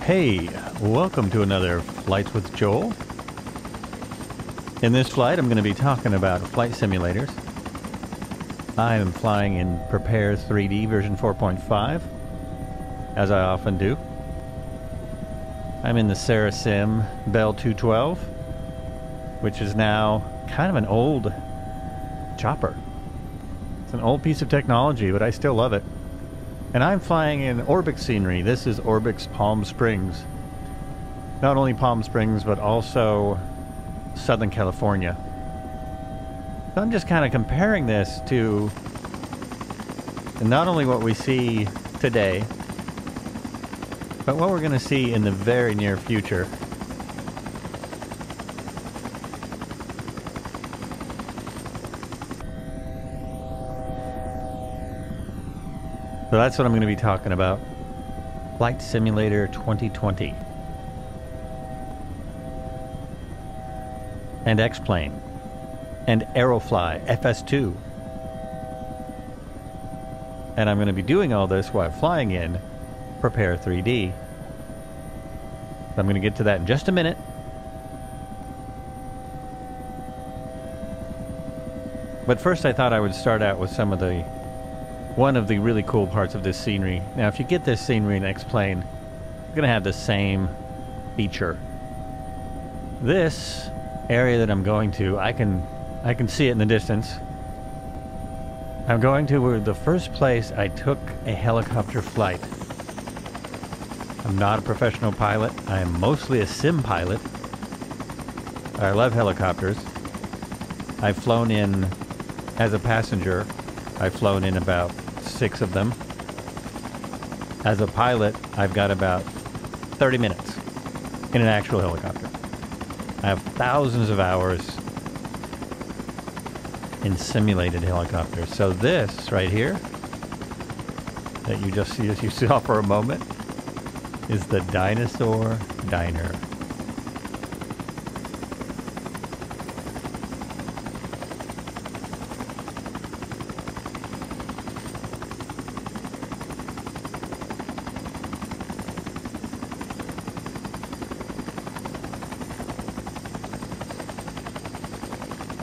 Hey, welcome to another Flights with Joel. In this flight, I'm going to be talking about flight simulators. I am flying in Prepar3D version 4.5, as I often do. I'm in the Sim Bell 212, which is now kind of an old chopper. It's an old piece of technology, but I still love it. And I'm flying in ORBX scenery. This is ORBX Palm Springs. Not only Palm Springs, but also Southern California. So I'm just kind of comparing this to not only what we see today, but what we're going to see in the very near future. So that's what I'm going to be talking about. Flight Simulator 2020. And X-Plane. And Aerofly FS2. And I'm going to be doing all this while flying in Prepar3D. I'm going to get to that in just a minute. But first I thought I would start out with one of the really cool parts of this scenery. Now, if you get this scenery in X-Plane, you're going to have the same feature. This area that I'm going to, I can see it in the distance. I'm going to the first place I took a helicopter flight. I'm not a professional pilot. I am mostly a sim pilot. I love helicopters. I've flown in as a passenger. I've flown in about 6 of them. As a pilot, I've got about 30 minutes in an actual helicopter. I have thousands of hours in simulated helicopters. So this right here, that you saw for a moment, is the Dinosaur Dinner.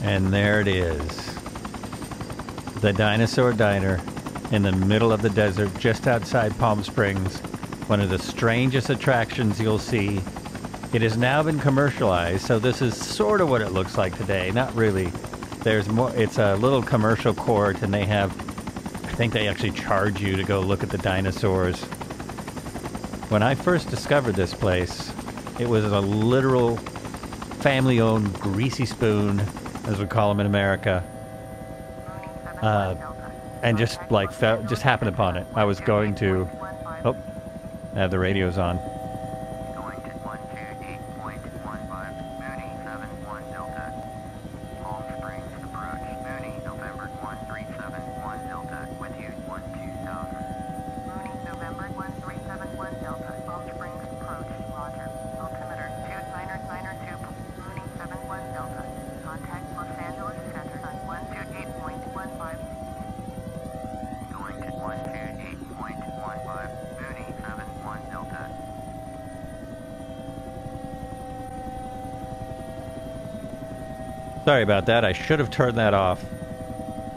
And there it is. The Dinosaur Diner in the middle of the desert just outside Palm Springs. One of the strangest attractions you'll see. It has now been commercialized, so this is sort of what it looks like today. Not really. There's more. It's a little commercial court, and they have, I think they actually charge you to go look at the dinosaurs. When I first discovered this place, it was a literal family-owned greasy spoon, as we call them in America, and just happened upon it. I was going to, I have the radios on. Going to 128.15, Mooney 71 Delta, Palm Springs approach, Mooney November 1371 Delta, with you 12000. Mooney November 1371 Delta, Palm Springs approach, roger. Altimeter 2992, Mooney 71 Delta, contact Los Angeles Center on 128.15. Going to 128.15, Mooney 71 Delta. Sorry about that. I should have turned that off.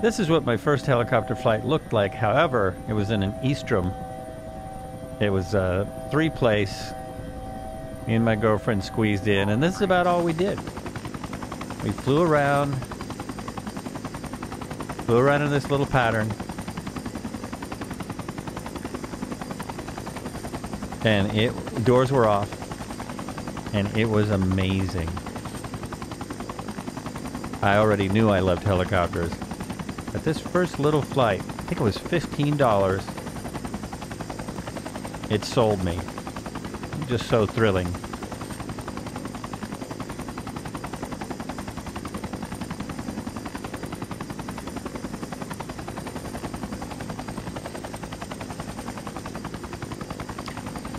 This is what my first helicopter flight looked like. However, it was in an Eastrom. It was a 3-place. Me and my girlfriend squeezed in, and this is about all we did. We flew around in this little pattern, and doors were off, and it was amazing. I already knew I loved helicopters, but this first little flight, I think it was $15, it sold me. Just so thrilling.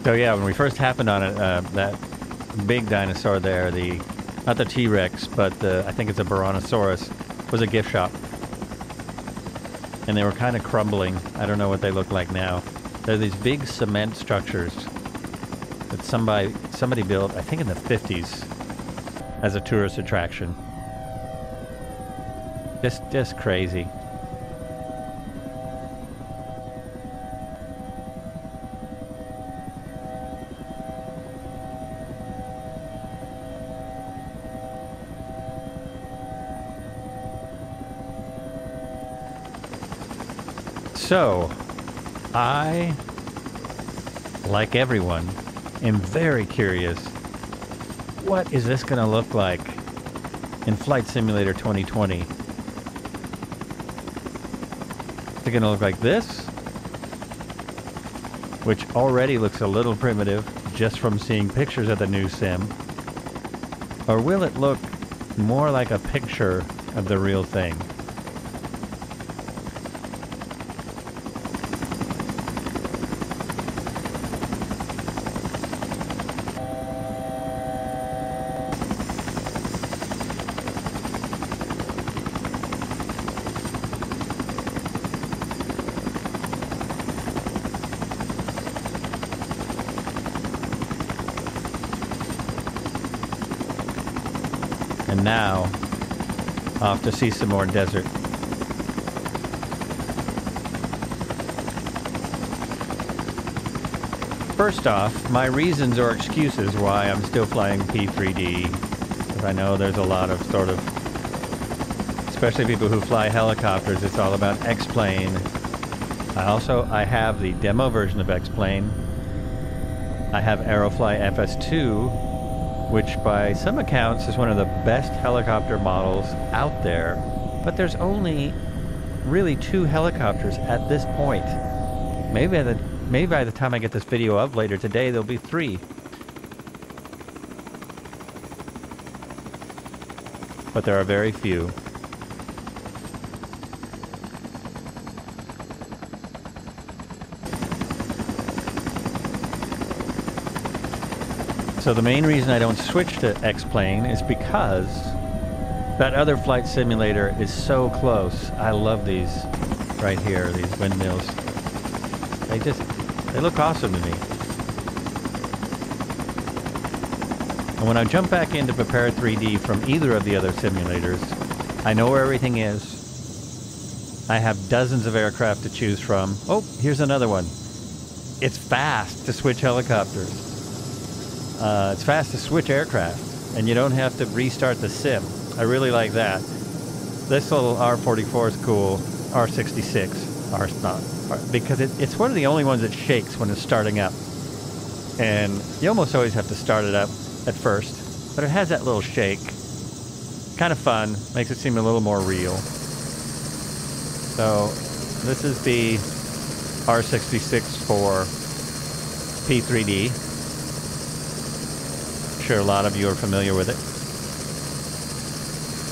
So yeah, when we first happened on it, that big dinosaur there, not the T-Rex, but I think it's a Brontosaurus, was a gift shop. And they were kind of crumbling. I don't know what they look like now. They're these big cement structures that somebody built, I think in the 50s, as a tourist attraction. Just crazy. So, I, like everyone, am very curious. What is this going to look like in Flight Simulator 2020? Is it going to look like this? Which already looks a little primitive just from seeing pictures of the new sim. Or will it look more like a picture of the real thing? And now, off to see some more desert. First off, my reasons or excuses why I'm still flying P3D, because I know there's a lot of sort of, especially people who fly helicopters, it's all about X-Plane. I have the demo version of X-Plane. I have Aerofly FS2, which by some accounts is one of the best helicopter models out there, but there's only really 2 helicopters at this point. Maybe by the time I get this video up later today, there'll be 3. But there are very few. So the main reason I don't switch to X-Plane is because that other flight simulator is so close. I love these right here, these windmills. They look awesome to me. And when I jump back into Prepar3D from either of the other simulators, I know where everything is. I have dozens of aircraft to choose from. Oh, here's another one. It's fast to switch helicopters. It's fast to switch aircraft, and you don't have to restart the sim. I really like that. This little R44 is cool. R66. Because it's one of the only ones that shakes when it's starting up. And you almost always have to start it up at first. But it has that little shake. Kind of fun. Makes it seem a little more real. So, this is the R66 for P3D. Sure, a lot of you are familiar with it.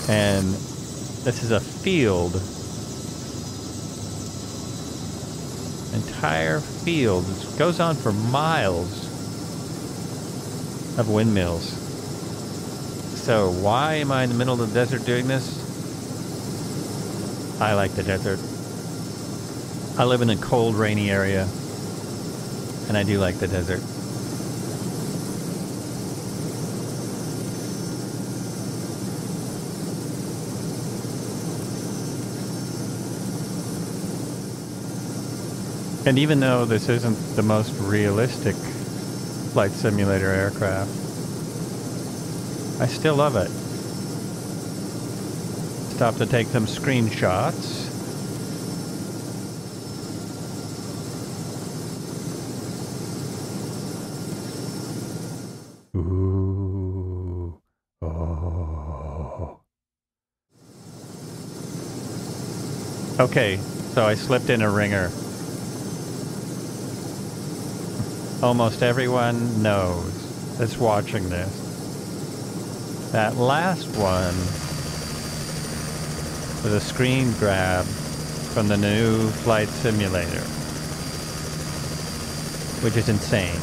And this is a field, entire field. It goes on for miles of windmills. So why am I in the middle of the desert doing this? I like the desert. I live in a cold, rainy area, and I do like the desert. And even though this isn't the most realistic flight simulator aircraft, I still love it. Stop to take some screenshots. Ooh. Oh. Okay, so I slipped in a ringer. Almost everyone knows that's watching this. That last one was a screen grab from the new flight simulator, which is insane.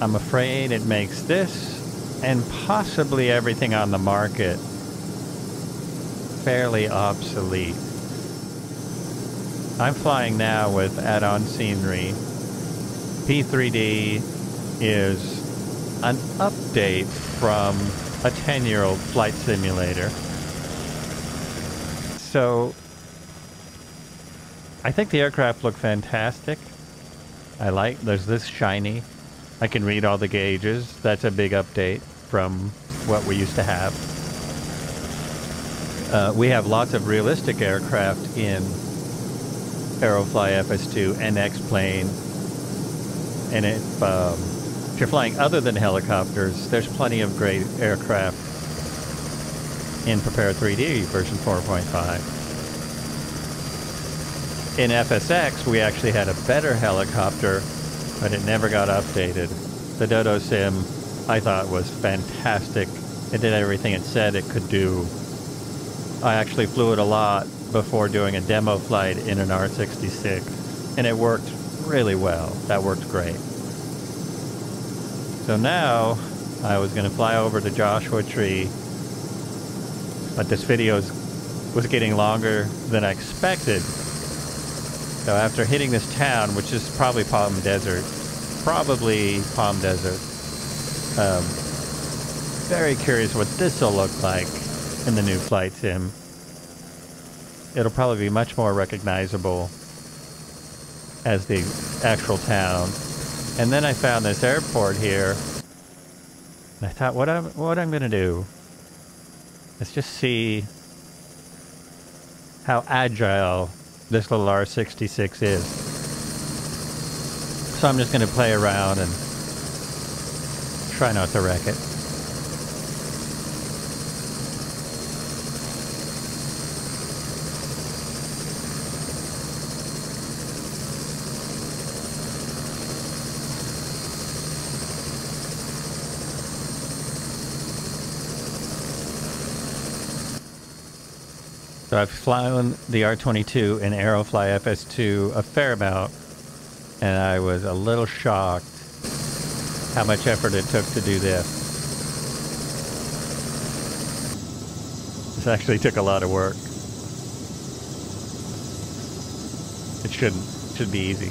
I'm afraid it makes this and possibly everything on the market fairly obsolete. I'm flying now with add-on scenery P3D is an update from a 10-year-old flight simulator. So I think the aircraft look fantastic. There's this shiny. I can read all the gauges. That's a big update from what we used to have. We have lots of realistic aircraft in Aerofly FS2 and X-Plane. And if you're flying other than helicopters, there's plenty of great aircraft in Prepar3D version 4.5. In FSX, we actually had a better helicopter, but it never got updated. The Dodo Sim, I thought, was fantastic. It did everything it said it could do. I actually flew it a lot before doing a demo flight in an R66, and it worked really well. That worked great. So now, I was going to fly over to Joshua Tree, but this video was getting longer than I expected. So after hitting this town, which is probably Palm Desert, very curious what this will look like in the new flight sim. It'll probably be much more recognizable as the actual town. And then I found this airport here, and I thought, what I'm gonna do is just see how agile this little R66 is. So I'm just gonna play around and try not to wreck it. So I've flown the R22 in Aerofly FS2 a fair amount, and I was a little shocked how much effort it took to do this. This actually took a lot of work. It should be easy.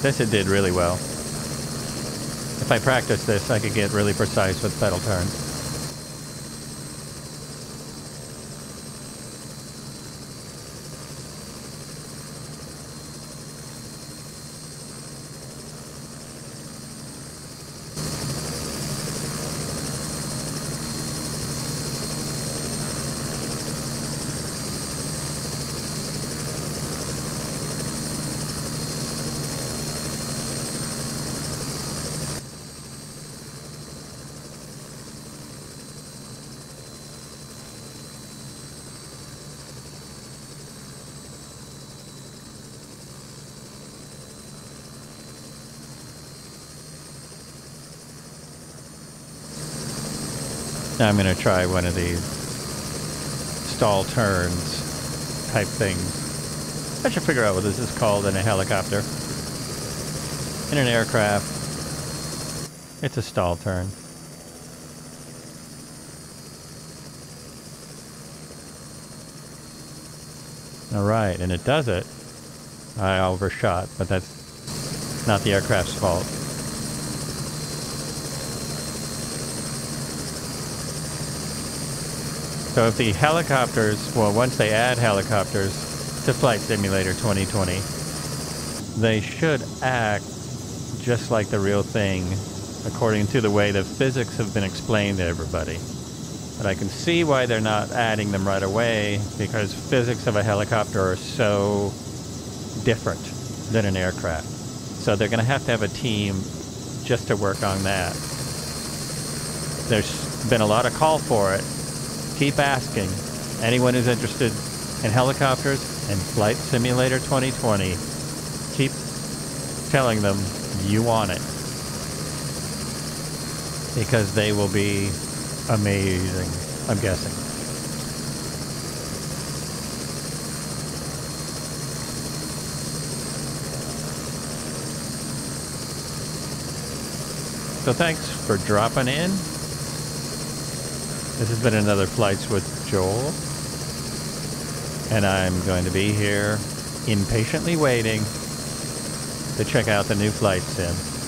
This it did really well. If I practice this, I could get really precise with pedal turns. Now I'm going to try one of these stall turns type things. I should figure out what this is called in a helicopter. In an aircraft, it's a stall turn. Alright, and it does it. I overshot, but that's not the aircraft's fault. So if the helicopters, well, once they add helicopters to Flight Simulator 2020, they should act just like the real thing, according to the way the physics have been explained to everybody. But I can see why they're not adding them right away, because physics of a helicopter are so different than an aircraft. So they're going to have a team just to work on that. There's been a lot of call for it. Keep asking. Anyone who's interested in helicopters and Flight Simulator 2020, keep telling them you want it. Because they will be amazing, I'm guessing. So thanks for dropping in. This has been another Flights with Joel. And I'm going to be here impatiently waiting to check out the new flight sim.